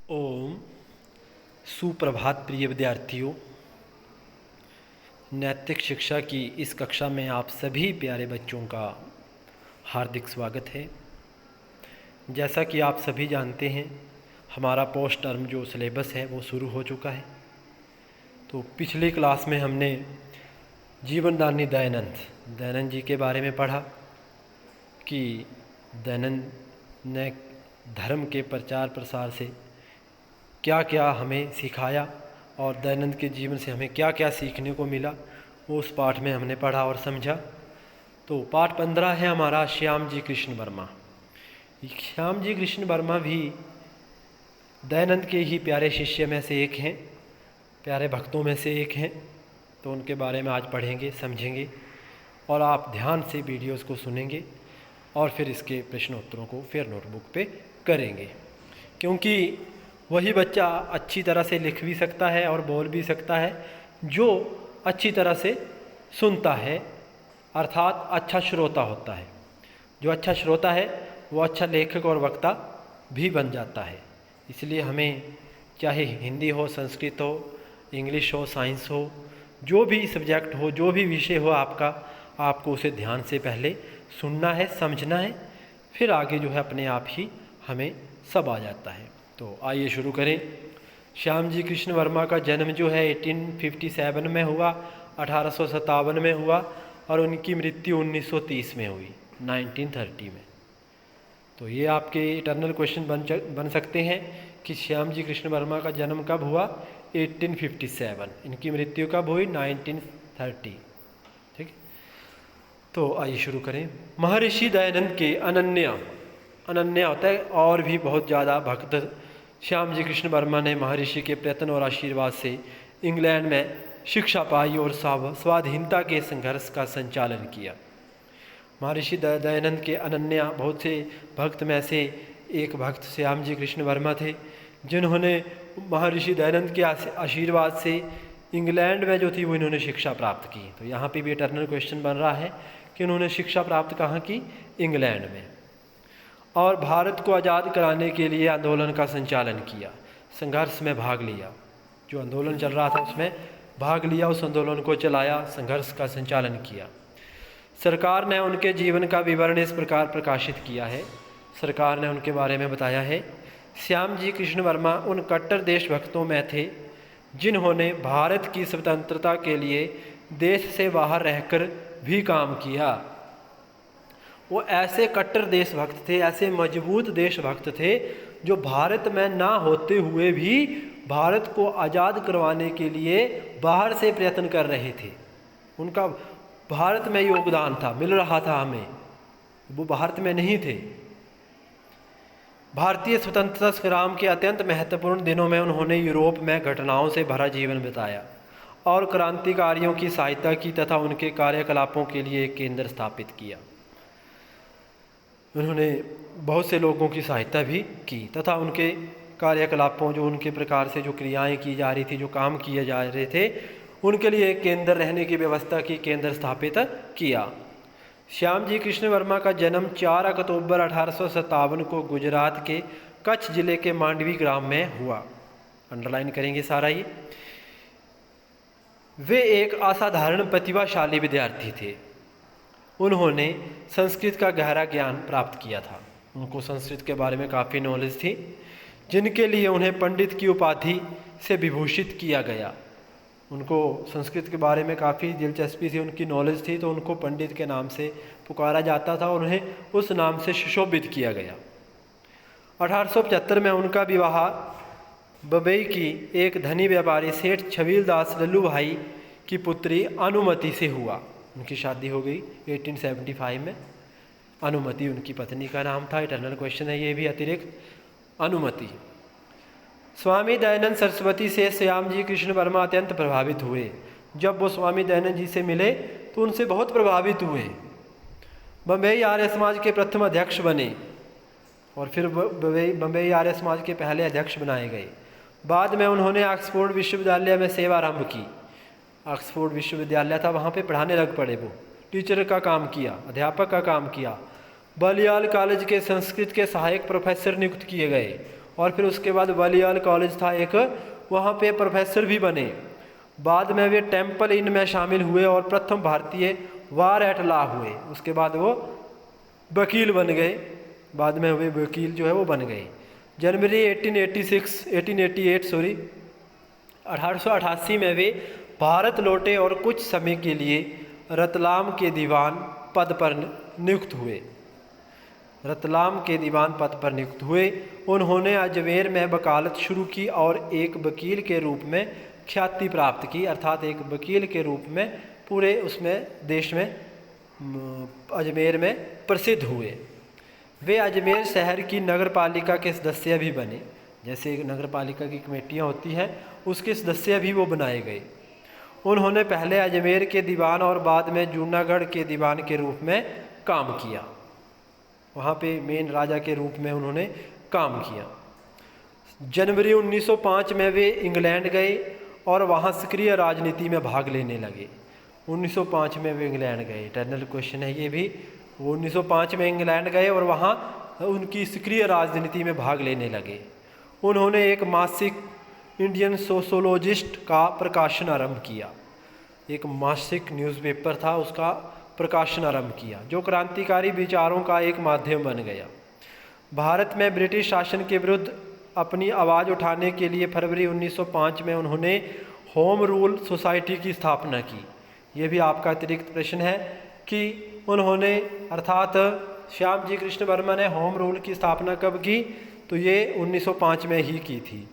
ओम सुप्रभात प्रिय विद्यार्थियों। नैतिक शिक्षा की इस कक्षा में आप सभी प्यारे बच्चों का हार्दिक स्वागत है। जैसा कि आप सभी जानते हैं, हमारा पोस्ट टर्म जो सिलेबस है वो शुरू हो चुका है। तो पिछली क्लास में हमने जीवनदानी दयानंद जी के बारे में पढ़ा कि दयानंद ने धर्म के प्रचार प्रसार से क्या क्या हमें सिखाया और दयानंद के जीवन से हमें क्या क्या सीखने को मिला, वो उस पाठ में हमने पढ़ा और समझा। तो पाठ 15 है हमारा श्याम जी कृष्ण वर्मा। श्याम जी कृष्ण वर्मा भी दयानंद के ही प्यारे शिष्य में से एक हैं, प्यारे भक्तों में से एक हैं। तो उनके बारे में आज पढ़ेंगे, समझेंगे और आप ध्यान से वीडियोस को सुनेंगे और फिर इसके प्रश्न उत्तरों को फिर नोटबुक पे करेंगे, क्योंकि वही बच्चा अच्छी तरह से लिख भी सकता है और बोल भी सकता है जो अच्छी तरह से सुनता है, अर्थात अच्छा श्रोता होता है। जो अच्छा श्रोता है वो अच्छा लेखक और वक्ता भी बन जाता है। इसलिए हमें चाहे हिंदी हो, संस्कृत हो, इंग्लिश हो, साइंस हो, जो भी सब्जेक्ट हो, जो भी विषय हो आपका, आपको उसे ध्यान से पहले सुनना है, समझना है, फिर आगे जो है अपने आप ही हमें सब आ जाता है। तो आइए शुरू करें। श्याम जी कृष्ण वर्मा का जन्म जो है 1857 में हुआ, 1857 में हुआ और उनकी मृत्यु 1930 में हुई, 1930 में। तो ये आपके इटर्नल क्वेश्चन बन सकते हैं कि श्याम जी कृष्ण वर्मा का जन्म कब हुआ, 1857। इनकी मृत्यु कब हुई, 1930। ठीक है, तो आइए शुरू करें। महर्षि दयानंद के अनन्य होता है और भी बहुत ज़्यादा भक्त श्याम जी कृष्ण वर्मा ने महर्षि के प्रयत्न और आशीर्वाद से इंग्लैंड में शिक्षा पाई और स्वाधीनता के संघर्ष का संचालन किया। महर्षि दयानंद के अनन्य बहुत से भक्त में से एक भक्त श्याम जी कृष्ण वर्मा थे, जिन्होंने महर्षि दयानंद के आशीर्वाद से इंग्लैंड में जो थी वो इन्होंने शिक्षा प्राप्त की। तो यहाँ पे भी इटर्नल क्वेश्चन बन रहा है कि उन्होंने शिक्षा प्राप्त कहाँ की, इंग्लैंड में। और भारत को आज़ाद कराने के लिए आंदोलन का संचालन किया, संघर्ष में भाग लिया। जो आंदोलन चल रहा था उसमें भाग लिया, उस आंदोलन को चलाया, संघर्ष का संचालन किया। सरकार ने उनके जीवन का विवरण इस प्रकार प्रकाशित किया है। सरकार ने उनके बारे में बताया है, श्याम जी कृष्ण वर्मा उन कट्टर देशभक्तों में थे जिन्होंने भारत की स्वतंत्रता के लिए देश से बाहर रहकर भी काम किया। वो ऐसे कट्टर देशभक्त थे, ऐसे मजबूत देशभक्त थे जो भारत में ना होते हुए भी भारत को आज़ाद करवाने के लिए बाहर से प्रयत्न कर रहे थे। उनका भारत में योगदान था, मिल रहा था हमें, वो भारत में नहीं थे। भारतीय स्वतंत्रता संग्राम के अत्यंत महत्वपूर्ण दिनों में उन्होंने यूरोप में घटनाओं से भरा जीवन बिताया और क्रांतिकारियों की सहायता की तथा उनके कार्यकलापों के लिए एक केंद्र स्थापित किया। उन्होंने बहुत से लोगों की सहायता भी की तथा उनके कार्यकलापों, जो उनके प्रकार से जो क्रियाएं की जा रही थी, जो काम किए जा रहे थे, उनके लिए एक केंद्र रहने की व्यवस्था की, केंद्र स्थापित किया। श्याम जी कृष्ण वर्मा का जन्म 4 अक्टूबर 1857 को गुजरात के कच्छ जिले के मांडवी ग्राम में हुआ। अंडरलाइन करेंगे सारा ये। वे एक असाधारण प्रतिभाशाली विद्यार्थी थे। उन्होंने संस्कृत का गहरा ज्ञान प्राप्त किया था, उनको संस्कृत के बारे में काफ़ी नॉलेज थी, जिनके लिए उन्हें पंडित की उपाधि से विभूषित किया गया। उनको संस्कृत के बारे में काफ़ी दिलचस्पी थी, उनकी नॉलेज थी, तो उनको पंडित के नाम से पुकारा जाता था और उन्हें उस नाम से सुशोभित किया गया। 1875 में उनका विवाह बम्बई की एक धनी व्यापारी सेठ छबीलदास लल्लू भाई की पुत्री अनुमति से हुआ। उनकी शादी हो गई 1875 में। अनुमति उनकी पत्नी का नाम था। इटर्नल क्वेश्चन है ये भी अतिरिक्त, अनुमति। स्वामी दयानंद सरस्वती से श्याम जी कृष्ण वर्मा अत्यंत प्रभावित हुए। जब वो स्वामी दयानंद जी से मिले तो उनसे बहुत प्रभावित हुए। बम्बई आर्य समाज के प्रथम अध्यक्ष बने और फिर बम्बई आर्य समाज के पहले अध्यक्ष बनाए गए। बाद में उन्होंने ऑक्सफोर्ड विश्वविद्यालय में सेवा आरंभ की। ऑक्सफोर्ड विश्वविद्यालय था, वहाँ पे पढ़ाने लग पड़े। वो टीचर का काम किया, अध्यापक का काम किया। बलियाल कॉलेज के संस्कृत के सहायक प्रोफेसर नियुक्त किए गए और फिर उसके बाद वालियाल कॉलेज था एक, वहाँ पे प्रोफेसर भी बने। बाद में वे टेम्पल इन में शामिल हुए और प्रथम भारतीय वार एट लॉ हुए। उसके बाद वो वकील बन गए, बाद में वे वकील जो है वो बन गए। जनवरी 1888 में वे भारत लौटे और कुछ समय के लिए रतलाम के दीवान पद पर नियुक्त हुए। रतलाम के दीवान पद पर नियुक्त हुए। उन्होंने अजमेर में वकालत शुरू की और एक वकील के रूप में ख्याति प्राप्त की, अर्थात एक वकील के रूप में पूरे उसमें देश में अजमेर में प्रसिद्ध हुए। वे अजमेर शहर की नगर पालिका के सदस्य भी बने, जैसे एक नगर पालिका की कमेटियाँ होती हैं उसके सदस्य भी वो बनाए गए। उन्होंने पहले अजमेर के दीवान और बाद में जूनागढ़ के दीवान के रूप में काम किया, वहाँ पे मेन राजा के रूप में उन्होंने काम किया। जनवरी 1905 में वे इंग्लैंड गए और वहाँ सक्रिय राजनीति में भाग लेने लगे। 1905 में वे इंग्लैंड गए, इटर्नल क्वेश्चन है ये भी। वो 1905 में इंग्लैंड गए और वहाँ उनकी सक्रिय राजनीति में भाग लेने लगे। उन्होंने एक मासिक इंडियन सोशोलॉजिस्ट का प्रकाशन आरंभ किया, एक मासिक न्यूज़पेपर था उसका प्रकाशन आरंभ किया, जो क्रांतिकारी विचारों का एक माध्यम बन गया। भारत में ब्रिटिश शासन के विरुद्ध अपनी आवाज़ उठाने के लिए फरवरी 1905 में उन्होंने होम रूल सोसाइटी की स्थापना की। ये भी आपका अतिरिक्त प्रश्न है कि उन्होंने अर्थात श्याम जी कृष्ण वर्मा ने होम रूल की स्थापना कब की, तो ये 1905 में ही की थी।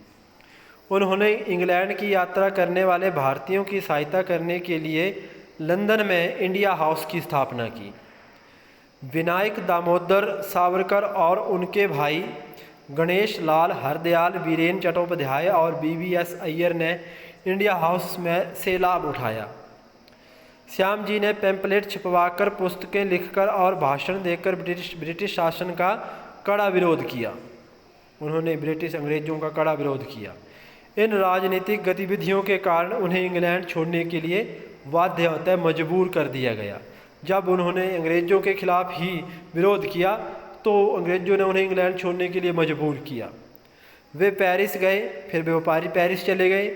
उन्होंने इंग्लैंड की यात्रा करने वाले भारतीयों की सहायता करने के लिए लंदन में इंडिया हाउस की स्थापना की। विनायक दामोदर सावरकर और उनके भाई गणेश लाल हरदयाल वीरेन चट्टोपाध्याय और BVS अय्यर ने इंडिया हाउस में से लाभ उठाया। श्याम जी ने पैम्पलेट छपवाकर, पुस्तकें लिखकर और भाषण देकर ब्रिटिश शासन का कड़ा विरोध किया। उन्होंने ब्रिटिश अंग्रेज़ों का कड़ा विरोध किया। इन राजनीतिक गतिविधियों के कारण उन्हें इंग्लैंड छोड़ने के लिए बाध्यता मजबूर कर दिया गया। जब उन्होंने अंग्रेज़ों के खिलाफ ही विरोध किया तो अंग्रेज़ों ने उन्हें इंग्लैंड छोड़ने के लिए मजबूर किया। वे पेरिस गए, फिर व्यापारी पेरिस चले गए,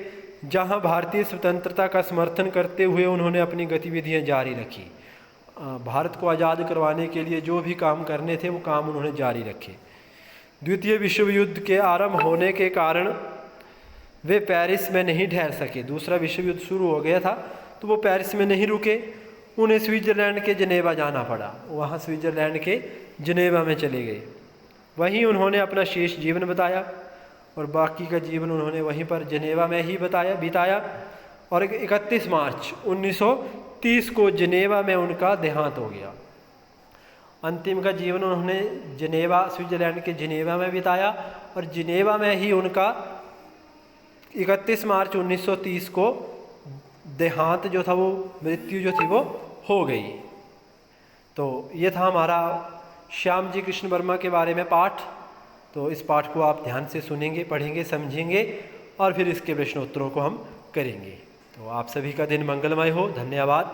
जहां भारतीय स्वतंत्रता का समर्थन करते हुए उन्होंने अपनी गतिविधियां जारी रखी। भारत को आज़ाद करवाने के लिए जो भी काम करने थे वो काम उन्होंने जारी रखे। द्वितीय विश्व युद्ध के आरंभ होने के कारण वे पेरिस में नहीं ठहर सके। दूसरा विश्व युद्ध शुरू हो गया था तो वो पेरिस में नहीं रुके, उन्हें स्विट्ज़रलैंड के जनेवा जाना पड़ा। वहाँ स्विट्ज़रलैंड के जनेवा में चले गए। वहीं उन्होंने अपना शेष जीवन बताया और बाकी का जीवन उन्होंने वहीं पर जनेवा में ही बिताया। और 31 मार्च 1930 को जनेवा में उनका देहांत हो गया। अंतिम का जीवन उन्होंने जनेवा, स्विट्ज़रलैंड के जनेवा में बिताया और जनेवा में ही उनका 31 मार्च 1930 को देहांत जो था, वो मृत्यु जो थी वो हो गई। तो ये था हमारा श्याम जी कृष्ण वर्मा के बारे में पाठ। तो इस पाठ को आप ध्यान से सुनेंगे, पढ़ेंगे, समझेंगे और फिर इसके प्रश्नोत्तरों को हम करेंगे। तो आप सभी का दिन मंगलमय हो। धन्यवाद।